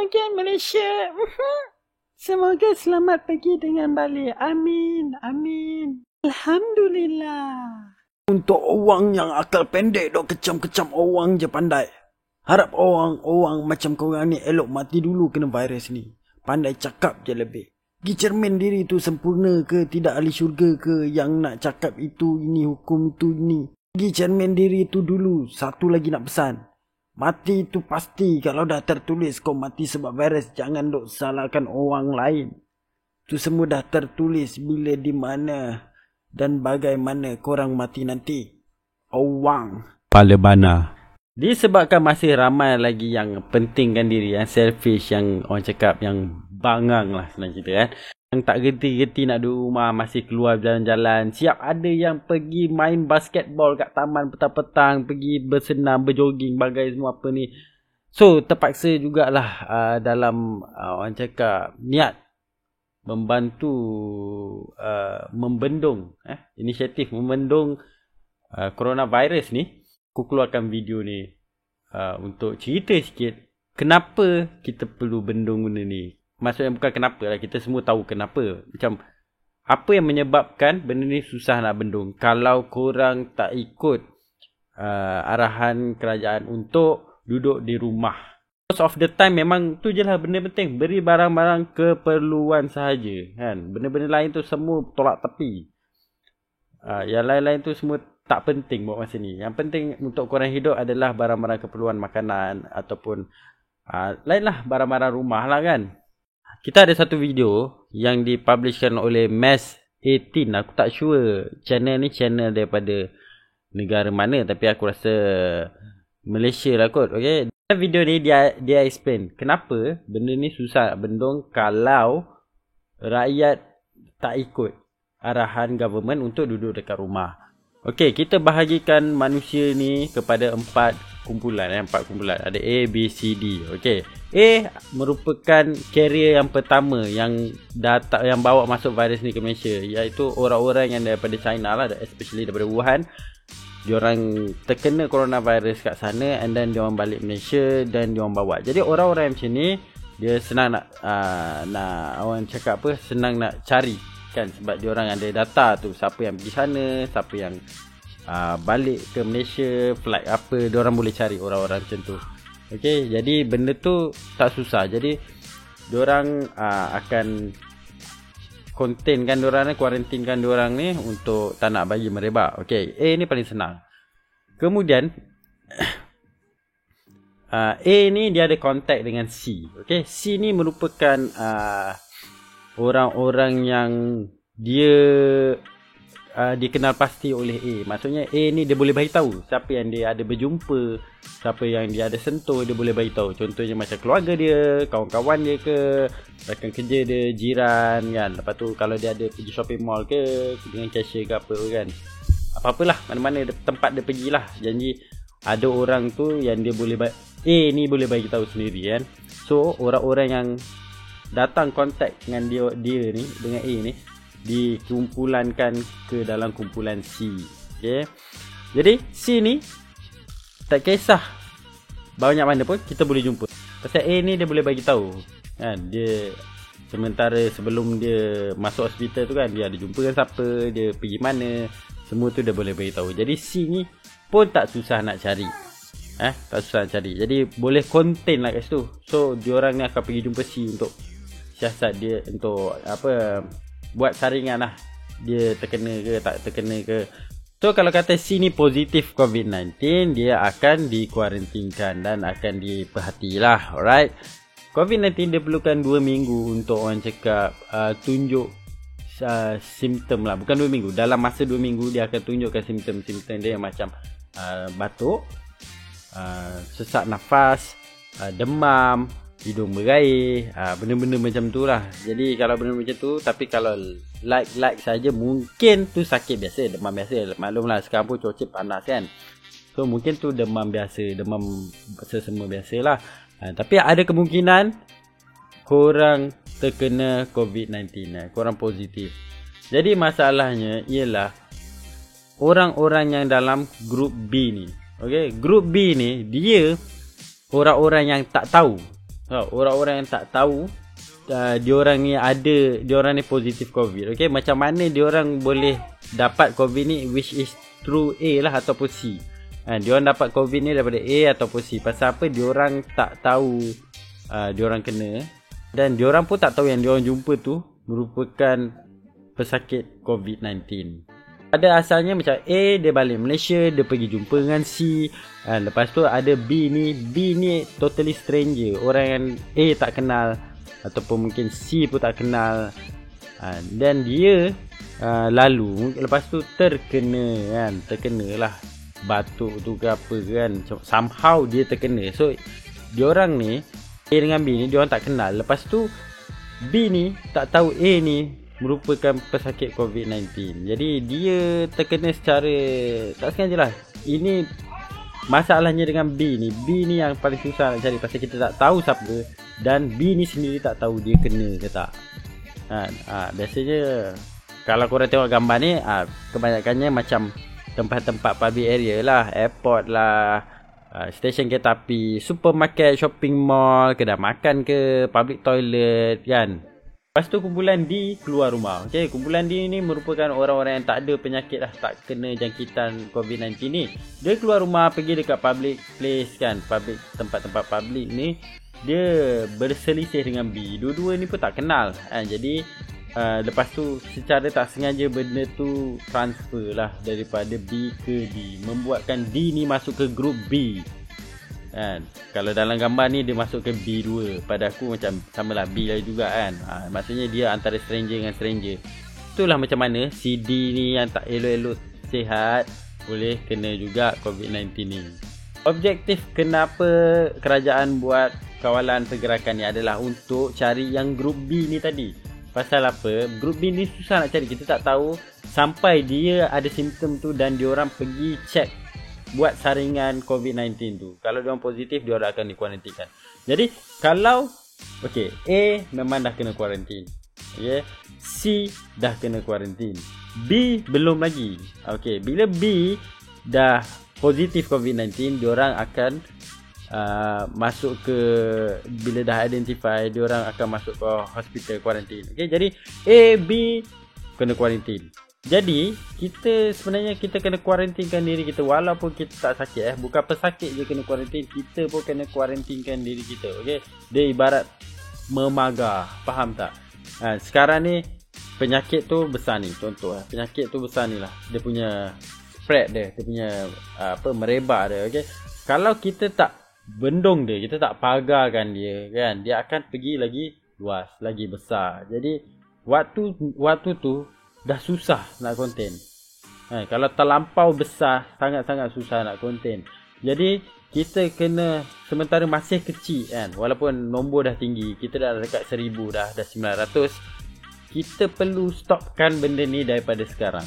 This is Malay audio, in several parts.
bahagian Malaysia. Semoga selamat pergi dengan balik. Amin. Amin. Alhamdulillah. Untuk orang yang akal pendek dok kecam-kecam orang je pandai. Harap orang macam korang ni elok mati dulu kena virus ni. Pandai cakap je lebih. Gi cermin diri tu sempurna ke, tidak ahli syurga ke, yang nak cakap itu ini, hukum itu ini. Gi cermin diri tu dulu. Satu lagi nak pesan. Mati tu pasti. Kalau dah tertulis kau mati sebab virus, jangan dok salahkan orang lain. Tu semua dah tertulis bila, di mana dan bagaimana korang mati nanti. Awang Pala bana. Disebabkan masih ramai lagi yang pentingkan diri, yang selfish, yang orang cakap yang bangang lah senang cerita kan. Yang tak gerti-gerti nak duduk rumah, masih keluar jalan-jalan. Siap ada yang pergi main basketball kat taman petang-petang, pergi bersenam, berjoging, bagai semua apa ni. So terpaksa jugalah dalam orang cakap niat membantu membendung inisiatif membendung coronavirus ni. Aku keluarkan video ni untuk cerita sikit kenapa kita perlu bendung benda ni. Maksudnya bukan kenapa lah, kita semua tahu kenapa. Macam apa yang menyebabkan benda ni susah nak bendung. Kalau korang tak ikut arahan kerajaan untuk duduk di rumah, most of the time memang tu je lah benda penting. Beri barang-barang keperluan sahaja kan. Benda-benda lain tu semua tolak tepi. Yang lain-lain tu semua tak penting buat masa ni. Yang penting untuk korang hidup adalah barang-barang keperluan makanan ataupun lain lah barang-barang rumah lah kan. Kita ada satu video yang dipublishkan oleh Mass 18. Aku tak sure channel ni channel daripada negara mana, tapi aku rasa Malaysia lah kot. Okay. Video ni dia explain kenapa benda ni susah nak bendung kalau rakyat tak ikut arahan government untuk duduk dekat rumah. Okey, kita bahagikan manusia ni kepada 4 kumpulan. Ada A, B, C, D. Okey. A merupakan carrier yang pertama yang bawa masuk virus ni ke Malaysia, iaitu orang-orang yang daripada China lah, especially daripada Wuhan. Diorang terkena coronavirus kat sana and then diorang balik Malaysia dan diorang bawa. Jadi orang-orang macam ni dia senang nak orang cakap apa, senang nak cari kan, sebab diorang ada data tu, siapa yang pergi sana, siapa yang balik ke Malaysia, flight apa, diorang boleh cari orang-orang macam tu. Okey, jadi benda tu tak susah. Jadi diorang akan containkan diorang ni, kuarantinkan diorang ni untuk tak nak bagi merebak. Okey, A ni paling senang. Kemudian A ni dia ada contact dengan C. Okey, C ni merupakan orang-orang yang dia dikenal pasti oleh A. Maksudnya A ni dia boleh bagi tahu siapa yang dia ada berjumpa, siapa yang dia ada sentuh, dia boleh bagi tahu. Contohnya macam keluarga dia, kawan-kawan dia ke, rakan kerja dia, jiran kan. Lepas tu kalau dia ada pergi shopping mall ke dengan cashier ke apa kan, apa-apalah, mana-mana tempat dia pergilah. Janji ada orang tu yang dia boleh A ni boleh bagi tahu sendiri kan. So orang-orang yang datang kontak dengan dia ni, dengan A ni, dikumpulankan ke dalam kumpulan C. Okay. Jadi C ni tak kisah banyak mana pun kita boleh jumpa. Pasal A ni dia boleh bagi tahu kan, dia sementara sebelum dia masuk hospital tu kan, dia ada jumpa dengan siapa, dia pergi mana, semua tu dia boleh bagi tahu. Jadi C ni pun tak susah nak cari. Tak susah nak cari. Jadi boleh contain lah kat situ. So diorang ni akan pergi jumpa C untuk siasat dia, untuk apa, buat saringan lah, dia terkena ke tak terkena ke. So kalau kata C ni positif COVID-19, dia akan dikuarantinkan dan akan diperhatilah. Alright, COVID-19 dia perlukan 2 minggu untuk orang cakap tunjuk simptom lah. Bukan 2 minggu, dalam masa 2 minggu dia akan tunjukkan simptom-simptom dia yang macam batuk, sesak nafas, demam, hidung berair, benda-benda macam tu lah. Jadi kalau benda macam tu, tapi kalau like saja mungkin tu sakit biasa, demam biasa. Maklumlah sekarang pun cuaca panas kan, so mungkin tu demam biasa, demam sesama biasa lah. Tapi ada kemungkinan korang terkena COVID-19, korang positif. Jadi masalahnya ialah orang-orang yang dalam grup B ni. Okay, grup B ni dia orang-orang yang tak tahu Orang-orang yang tak tahu diorang ni positif COVID. Okay, macam mana diorang boleh dapat COVID ni, which is through A lah ataupun C. Diorang dapat COVID ni daripada A ataupun C. Pasal apa? Diorang tak tahu diorang kena, dan diorang pun tak tahu yang diorang jumpa tu merupakan pesakit COVID-19. Ada asalnya macam A, dia balik Malaysia, dia pergi jumpa dengan C. Lepas tu ada B ni totally stranger, orang yang A tak kenal ataupun mungkin C pun tak kenal. Dan dia lalu lepas tu terkena lah batuk tu ke apa kan, somehow dia terkena. So diorang ni A dengan B ni diorang tak kenal. Lepas tu B ni tak tahu A ni merupakan pesakit COVID-19. Jadi dia terkena secara tak sengaja lah. Ini masalahnya dengan B ni yang paling susah nak cari, pasal kita tak tahu siapa, dan B ni sendiri tak tahu dia kena ke tak. Biasanya kalau korang tengok gambar ni, kebanyakannya macam tempat-tempat public area lah, airport lah, stesen kereta api, supermarket, shopping mall, kedai makan ke, public toilet kan. Lepas tu kumpulan D keluar rumah. Okay, kumpulan D ni merupakan orang-orang yang tak ada penyakit lah, tak kena jangkitan COVID-19 ni. Dia keluar rumah, pergi dekat public place kan, public tempat-tempat public ni, dia berselisih dengan B. Dua-dua ni pun tak kenal jadi lepas tu secara tak sengaja benda tu transfer lah daripada B ke D, membuatkan D ni masuk ke grup B kan. Kalau dalam gambar ni dia masuk ke B2, pada aku macam samalah B lah juga kan. Maksudnya dia antara stranger dengan stranger. Itulah macam mana si D ni yang tak elok-elok sihat boleh kena juga COVID-19 ni. Objektif kenapa kerajaan buat kawalan pergerakan ni adalah untuk cari yang grup B ni tadi. Pasal apa? Grup B ni susah nak cari. Kita tak tahu sampai dia ada simptom tu dan diorang pergi check, buat saringan COVID-19 tu. Kalau diorang positif, diorang akan dikuarantinkan. Jadi kalau A memang dah kena kuarantin, C dah kena kuarantin, B belum lagi. Bila B dah positif COVID-19, diorang akan masuk ke, bila dah identify, diorang akan masuk ke hospital kuarantin. Jadi A, B kena kuarantin. Jadi kita sebenarnya kita kena kuarantinkan diri kita walaupun kita tak sakit. Bukan pesakit je kena kuarantin, kita pun kena kuarantinkan diri kita. Dia ibarat memagar, faham tak? Sekarang ni penyakit tu besar ni, contoh penyakit tu besar ni lah, dia punya spread dia punya merebak dia. Kalau kita tak bendung dia, kita tak pagarkan dia kan, dia akan pergi lagi luas, lagi besar. Jadi waktu tu dah susah nak contain. Kalau terlampau besar, sangat-sangat susah nak contain. Jadi kita kena, sementara masih kecil kan, walaupun nombor dah tinggi, kita dah dekat 1000 dah 900, kita perlu stopkan benda ni daripada sekarang.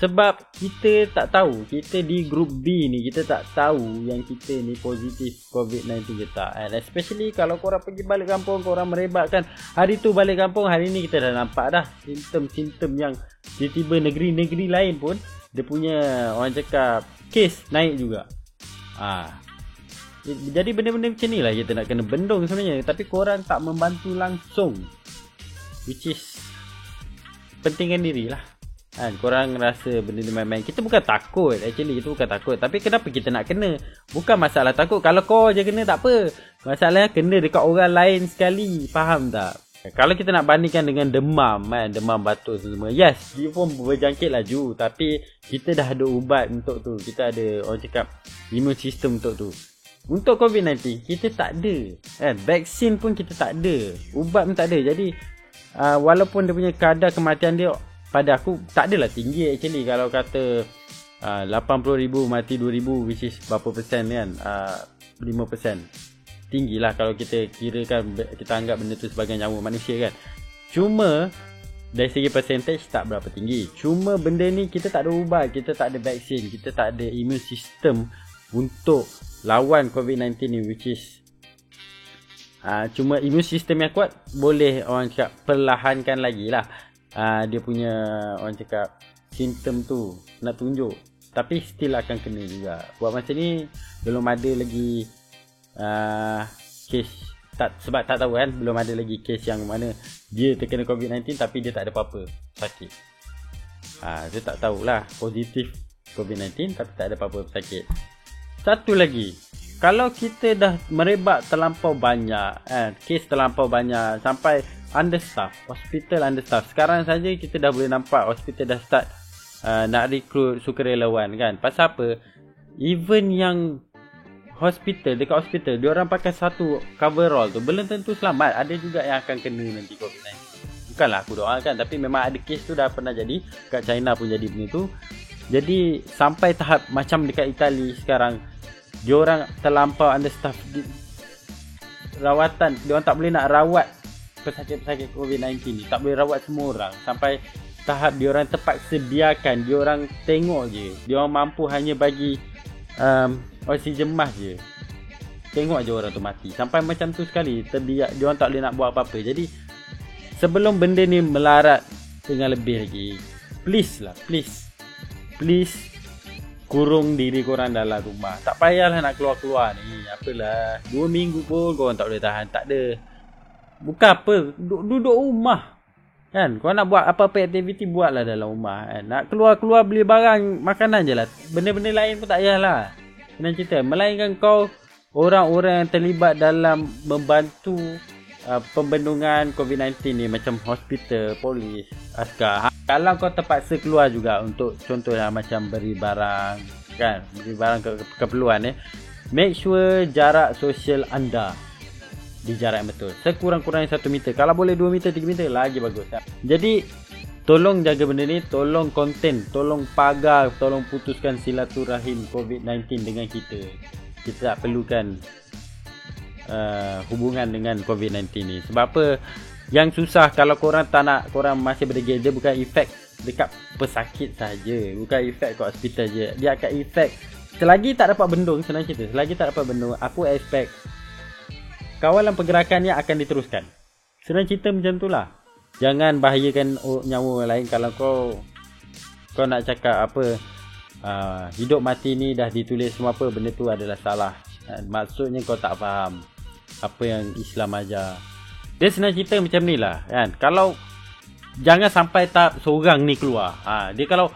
Sebab kita tak tahu, kita di grup B ni, kita tak tahu yang kita ni positif COVID-19 ke tak. And especially kalau korang pergi balik kampung, korang merebakkan. Hari tu balik kampung, hari ni kita dah nampak dah simptom-simptom yang tiba-tiba negeri-negeri lain pun dia punya, orang cakap, kes naik juga. Jadi benda-benda macam ni lah kita nak kena bendung sebenarnya. Tapi korang tak membantu langsung, which is pentingkan diri lah. Korang rasa benda ni main-main. Kita bukan takut, actually kita bukan takut. Tapi kenapa kita nak kena? Bukan masalah takut. Kalau kau je kena tak apa. Masalahnya kena dekat orang lain sekali. Faham tak? Kalau kita nak bandingkan dengan demam demam batuk semua, yes, dia pun berjangkit laju. Tapi kita dah ada ubat untuk tu. Kita ada, orang cakap, immune system untuk tu. Untuk COVID-19 kita tak ada vaksin pun kita tak ada, ubat pun tak ada. Jadi walaupun dia punya kadar kematian dia pada aku tak adalah tinggi actually. Kalau kata 80,000 mati 2,000, which is berapa persen kan, 5%. Tinggi lah kalau kita kirakan, kita anggap benda tu sebagai nyawa manusia kan. Cuma dari segi percentage tak berapa tinggi. Cuma benda ni kita tak ada ubat, kita tak ada vaksin, kita tak ada immune system untuk lawan COVID-19 ni, which is cuma immune system yang kuat boleh, orang cakap, perlahankan lagi lah dia punya, orang cakap, simptom tu nak tunjuk. Tapi still akan kena juga. Buat masa ni belum ada lagi kes Sebab tak tahu kan, belum ada lagi kes yang mana dia terkena COVID-19 tapi dia tak ada apa-apa, sakit. Dia tak tahulah, positif COVID-19 tapi tak ada apa-apa, sakit. Satu lagi, kalau kita dah merebak terlampau banyak, kes terlampau banyak sampai understaff, hospital understaff. Sekarang saja kita dah boleh nampak hospital dah start nak rekrut sukarelawan kan. Pasal apa? Even yang dekat hospital, diorang pakai satu coverall tu, belum tentu selamat. Ada juga yang akan kena nanti COVID-19. Bukanlah aku doakan, tapi memang ada kes tu dah pernah jadi. Kat China pun jadi benda tu. Jadi sampai tahap macam dekat Itali sekarang, diorang terlampau understaff, rawatan, diorang tak boleh nak rawat pesakit-pesakit COVID-19 ni, tak boleh rawat semua orang. Sampai tahap diorang terpaksa biarkan, diorang tengok je, diorang mampu hanya bagi oksigen mask je, tengok je orang tu mati. Sampai macam tu sekali, terbiak, diorang tak boleh nak buat apa-apa. Jadi sebelum benda ni melarat dengan lebih lagi, please kurung diri korang dalam rumah. Tak payahlah nak keluar-keluar ni. Apalah, 2 minggu pun korang tak boleh tahan. Tak ada, bukan apa, duduk rumah kan. Korang nak buat apa-apa aktiviti, buatlah dalam rumah kan. Nak keluar-keluar beli barang makanan je lah, benda-benda lain pun tak payahlah. Senang cerita, melainkan kau orang-orang yang terlibat dalam membantu pembendungan COVID-19 ni, macam hospital, polis, askar. Kalau kau terpaksa keluar juga untuk contohnya macam beri barang kan, beri barang keperluan make sure jarak sosial anda di jarak yang betul, sekurang-kurangnya 1 meter. Kalau boleh 2 meter, 3 meter lagi bagus. Jadi tolong jaga benda ni, tolong konten, tolong pagar, tolong putuskan silaturahim COVID-19 dengan kita. Kita tak perlukan hubungan dengan COVID-19 ni. Sebab apa? Yang susah kalau korang tak nak, korang masih berdegil, dia bukan efek dekat pesakit saja, bukan efek kat hospital je, dia akan efek selagi tak dapat bendung. Senang cerita, selagi tak dapat bendung, aku expect kawalan pergerakannya akan diteruskan. Senang cerita macam tu lah. Jangan bahayakan nyawa orang lain. Kalau kau nak cakap apa, hidup mati ni dah ditulis semua, apa benda tu adalah salah. Maksudnya kau tak faham apa yang Islam ajar. Dia senang cerita macam ni lah kan. Kalau jangan sampai tak seorang ni keluar. Dia kalau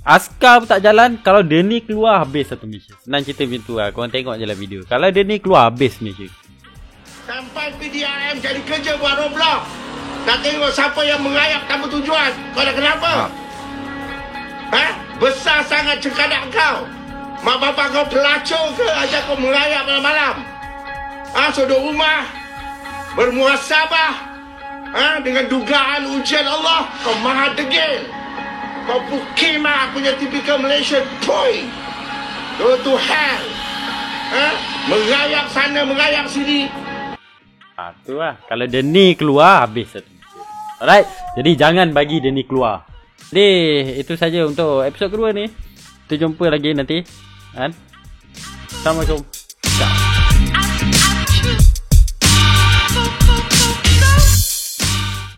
askar pun tak jalan, kalau dia ni keluar, habis satu Malaysia. Senang cerita macam tu lah. Korang tengok je lah video. Kalau dia ni keluar, habis Malaysia. Sampai PDRM jadi kerja buat roadblock. Nak tengok siapa yang mengayap tanpa tujuan. Kau dah kenapa? Besar sangat cekadak kau. Mak bapak kau pelacur ke ajak kau mengayap malam-malam? Sudut rumah bermuhasabah dengan dugaan ujian Allah. Kau maha degil. Kau pukimah punya typical Malaysian boy. Go to hell. Mengayap sana, mengayap sini. Tu lah. Kalau dia ni keluar, habis satu. Alright. Jadi jangan bagi dia ni keluar. Jadi itu saja untuk episod kedua ni. Kita jumpa lagi nanti. Assalamualaikum.